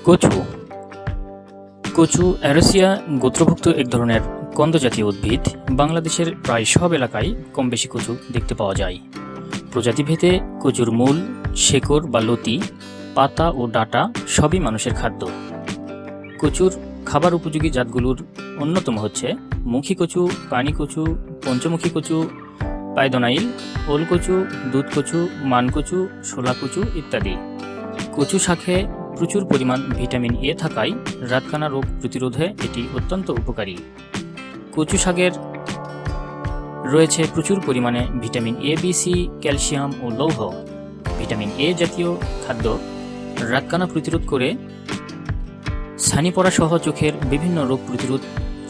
কচু কচু অ্যারেসিয়া গোত্রভুক্ত এক ধরনের কন্দ জাতীয় উদ্ভিদ। বাংলাদেশের প্রায় সব এলাকায় কম বেশি কচু দেখতে পাওয়া যায়। প্রজাতিভেদে কচুর মূল, শেকড় বা লতি, পাতা ও ডাঁটা সবই মানুষের খাদ্য। কচুর খাবার উপযোগী জাতগুলোর অন্যতম হচ্ছে মুখী কচু, পানি কচু, পঞ্চমুখী কচু, পায়দনাইল, ওল কচু, দুধ কচু, মান কচু, শোলা কচু ইত্যাদি। কচু শাকে প্রচুর পরিমাণ ভিটামিন এ থাকায় রাতকানা রোগ প্রতিরোধে এটি অত্যন্ত উপকারী। কচু শাকের রয়েছে প্রচুর পরিমাণে vitamin A, B, C, calcium ও লৌহ। ভিটামিন এ জাতীয় খাদ্য রাতকানা প্রতিরোধ করে, ছানি পড়া সহ চোখের বিভিন্ন রোগ প্রতিরোধ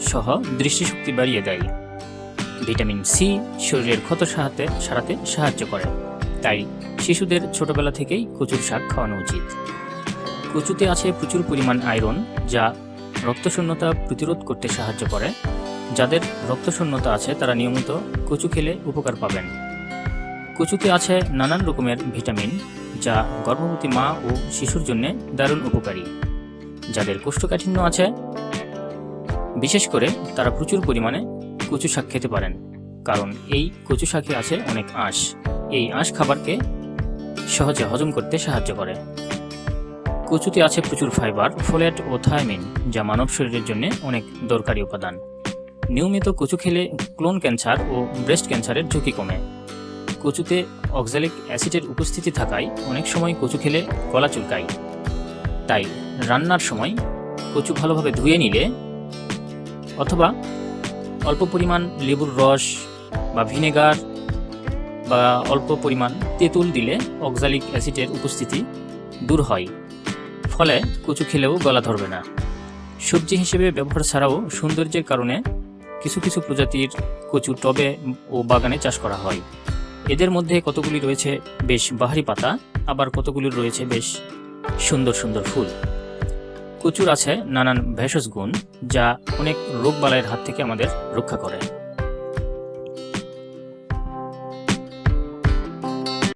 সহ দৃষ্টিশক্তি বাড়িয়ে দেয়। ভিটামিন সি শরীরের ক্ষত সারাতে সাহায্য করে, তাই শিশুদের ছোটবেলা থেকেই কচুর শাক খাওয়ানো উচিত। কচুতে আছে প্রচুর পরিমাণ আয়রন, যা রক্তশূন্যতা প্রতিরোধ করতে সাহায্য করে। যাদের রক্তশূন্যতা আছে তারা নিয়মিত কচু খেলে উপকার পাবেন। কচুতে আছে নানান রকমের ভিটামিন, যা গর্ভবতী মা ও শিশুর জন্য দারুণ উপকারী। যাদের কোষ্ঠকাঠিন্য আছে বিশেষ করে তারা প্রচুর পরিমাণে কচু শাক খেতে পারেন, কারণ এই কচু শাকে আছে অনেক আঁশ। এই আঁশ খাবারকে সহজে হজম করতে সাহায্য করে। কচুতে আছে প্রচুর ফাইবার, ফোলেট ও থায়ামিন, যা মানব শরীরের জন্য অনেক দরকারি উপাদান। নিয়মিত কচু খেলে কোলন ক্যান্সার ও ব্রেস্ট ক্যান্সারের ঝুঁকি কমে। কচুতে অক্সালিক অ্যাসিডের উপস্থিতি থাকায় অনেক সময় কচু খেলে গলা চুলকায়, তাই রান্নার সময় কচু ভালোভাবে ধুয়ে নিলে অথবা অল্প পরিমাণ লেবুর রস বা ভিনেগার বা অল্প পরিমাণ তেঁতুল দিলে অক্সালিক অ্যাসিডের উপস্থিতি দূর হয়, ফলে কচু খেলেও গলা ধরবে না। সবজি হিসেবে ব্যবহার ছাড়াও সৌন্দর্যের কারণে কিছু কিছু প্রজাতির কচু টবে ও বাগানে চাষ করা হয়। এদের মধ্যে কতগুলি রয়েছে বেশ বাহারি পাতা, আবার কতগুলি রয়েছে বেশ সুন্দর সুন্দর ফুল। কচুর আছে নানান ভেষজ গুণ, যা অনেক রোগবালাইয়ের হাত থেকে আমাদের রক্ষা করে।